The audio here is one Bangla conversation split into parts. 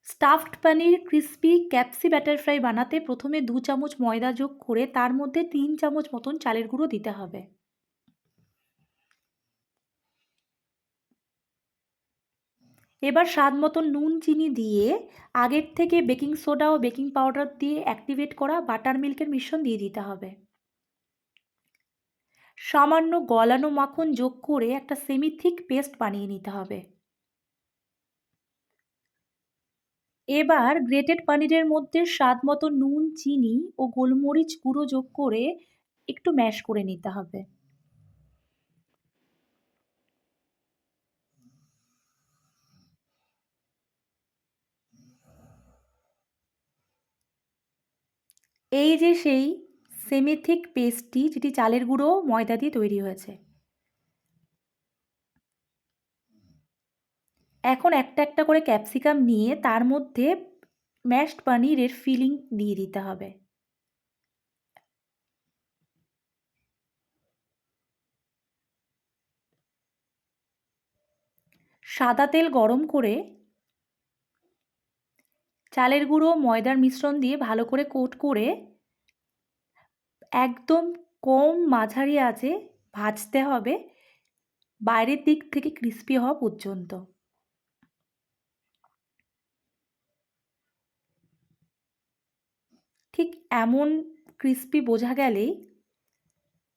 স্টাফড পানির ক্রিসপি ক্যাপসি ব্যাটার ফ্রাই বানাতে প্রথমে ২ চামচ ময়দা যোগ করে তার মধ্যে ৩ চামচ মতন চালের গুঁড়ো দিতে হবে। এবার স্বাদ মতন নুন চিনি দিয়ে আগের থেকে বেকিং সোডা ও বেকিং পাউডার দিয়ে অ্যাক্টিভেট করা বাটার মিল্কের মিশ্রণ দিয়ে দিতে হবে। সামান্য গলানো মাখন যোগ করে একটা সেমি থিক পেস্ট বানিয়ে নিতে হবে। এবার গ্রেটেড পানিরের মধ্যে স্বাদ মতো নুন, চিনি ও গোলমরিচ গুঁড়ো যোগ করে একটু ম্যাশ করে নিতে হবে। এই যে সেই সেমি থিক পেস্টটি যেটি চালের গুঁড়ো ময়দা দিয়ে তৈরি হয়েছে। এখন একটা একটা করে ক্যাপসিকাম নিয়ে তার মধ্যে ম্যাশড পানিরের ফিলিং দিয়ে দিতে হবে। সাদা তেল গরম করে চালের গুঁড়ো ময়দার মিশ্রণ দিয়ে ভালো করে কোট করে একদম কম মাঝারি আঁচে ভাজতে হবে বাইরের দিক থেকে ক্রিস্পি হওয়া পর্যন্ত। ঠিক এমন ক্রিস্পি বোঝা গেলেই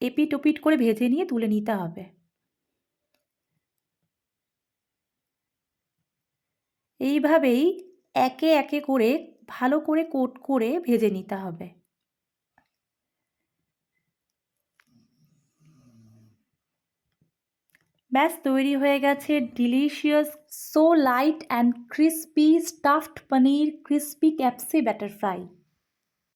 এপিট ওপিট করে ভেজে নিয়ে তুলে নিতে হবে। এইভাবেই একে একে করে ভালো করে কোট করে ভেজে নিতে হবে। ব্যাস তৈরি হয়ে গেছে delicious so light and crispy stuffed paneer crispy capsicum batter fry.